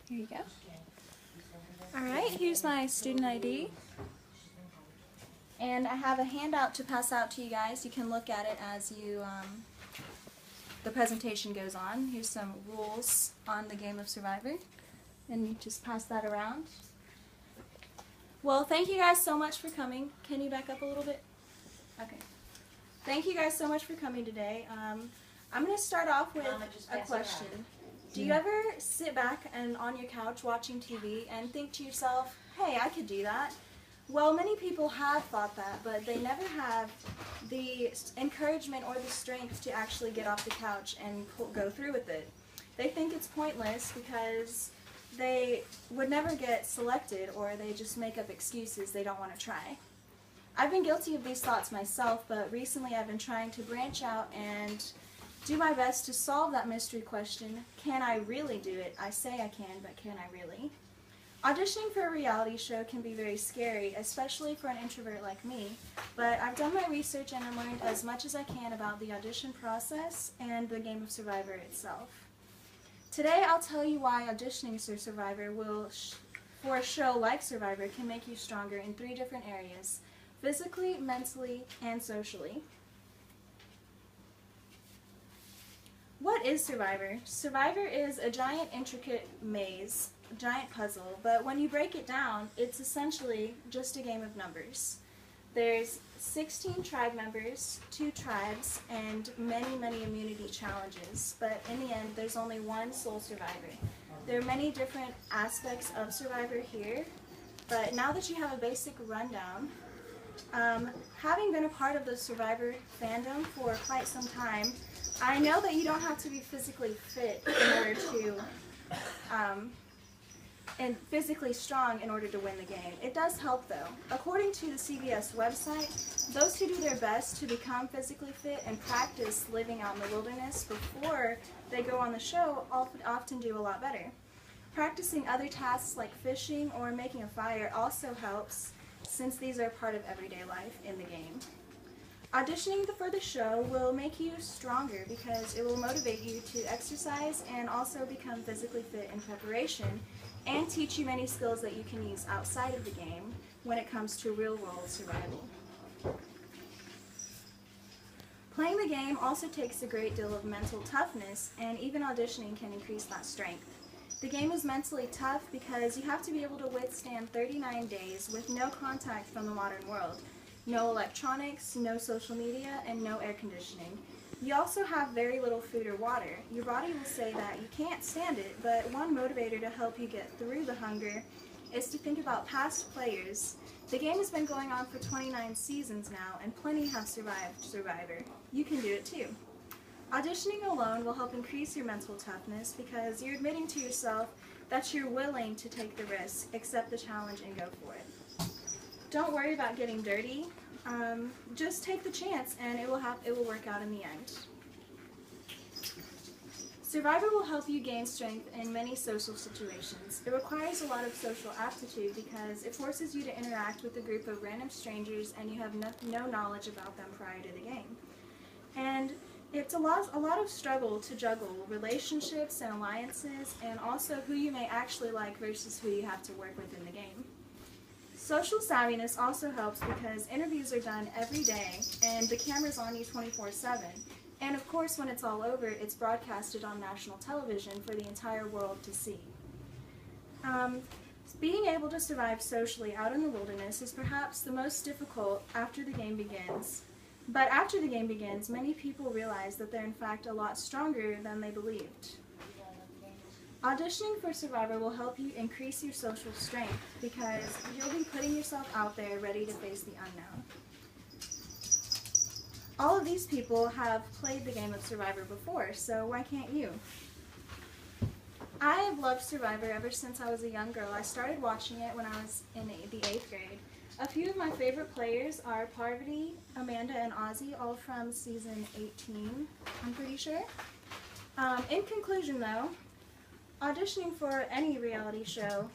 Here you go. Alright, here's my student ID. And I have a handout to pass out to you guys. You can look at it as the presentation goes on. Here's some rules on the game of Survivor. And you just pass that around. Well, thank you guys so much for coming. Can you back up a little bit? Okay. Thank you guys so much for coming today. I'm going to start off with a question. Do you ever sit back and on your couch watching TV and think to yourself, hey, I could do that? Well, many people have thought that, but they never have the encouragement or the strength to actually get off the couch and go through with it. They think it's pointless because they would never get selected, or they just make up excuses they don't want to try. I've been guilty of these thoughts myself, but recently I've been trying to branch out and do my best to solve that mystery question, can I really do it? I say I can, but can I really? Auditioning for a reality show can be very scary, especially for an introvert like me, but I've done my research and I learned as much as I can about the audition process and the game of Survivor itself. Today I'll tell you why auditioning for Survivor for a show like Survivor can make you stronger in 3 different areas: physically, mentally, and socially. What is Survivor? Survivor is a giant intricate maze, a giant puzzle, but when you break it down, it's essentially just a game of numbers. There's 16 tribe members, 2 tribes, and many, many immunity challenges, but in the end, there's only one sole survivor. There are many different aspects of Survivor here, but now that you have a basic rundown, having been a part of the Survivor fandom for quite some time, I know that you don't have to be physically fit in order to, and physically strong in order to win the game. It does help though. According to the CBS website, those who do their best to become physically fit and practice living out in the wilderness before they go on the show often do a lot better. Practicing other tasks like fishing or making a fire also helps, since these are part of everyday life in the game. Auditioning for the show will make you stronger because it will motivate you to exercise and also become physically fit in preparation, and teach you many skills that you can use outside of the game when it comes to real-world survival. Playing the game also takes a great deal of mental toughness, and even auditioning can increase that strength. The game is mentally tough because you have to be able to withstand 39 days with no contact from the modern world. No electronics, no social media, and no air conditioning. You also have very little food or water. Your body will say that you can't stand it, but one motivator to help you get through the hunger is to think about past players. The game has been going on for 29 seasons now, and plenty have survived Survivor. You can do it too. Auditioning alone will help increase your mental toughness because you're admitting to yourself that you're willing to take the risk, accept the challenge, and go for it. Don't worry about getting dirty. Just take the chance, and it will work out in the end. Survivor will help you gain strength in many social situations. It requires a lot of social aptitude because it forces you to interact with a group of random strangers and you have no knowledge about them prior to the game. And it's a lot of struggle to juggle relationships and alliances, and also who you may actually like versus who you have to work with in the game. Social savviness also helps because interviews are done every day and the camera's on you 24/7. And of course, when it's all over, it's broadcasted on national television for the entire world to see. Being able to survive socially out in the wilderness is perhaps the most difficult after the game begins. But after the game begins, many people realize that they're in fact a lot stronger than they believed. Auditioning for Survivor will help you increase your social strength because you'll be putting yourself out there ready to face the unknown. All of these people have played the game of Survivor before, so why can't you? I have loved Survivor ever since I was a young girl. I started watching it when I was in the 8th grade. A few of my favorite players are Parvati, Amanda, and Ozzy, all from season 18, I'm pretty sure. In conclusion though, auditioning for any reality show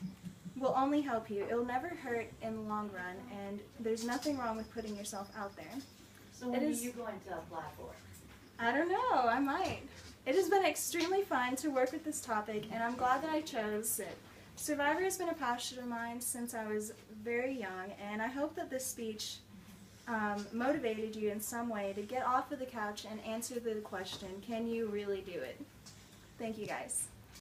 will only help you. It'll never hurt in the long run, and there's nothing wrong with putting yourself out there. So when are you going to apply for it? I don't know, I might. It has been extremely fun to work with this topic, and I'm glad that I chose it. Survivor has been a passion of mine since I was very young, and I hope that this speech motivated you in some way to get off of the couch and answer the question, can you really do it? Thank you guys.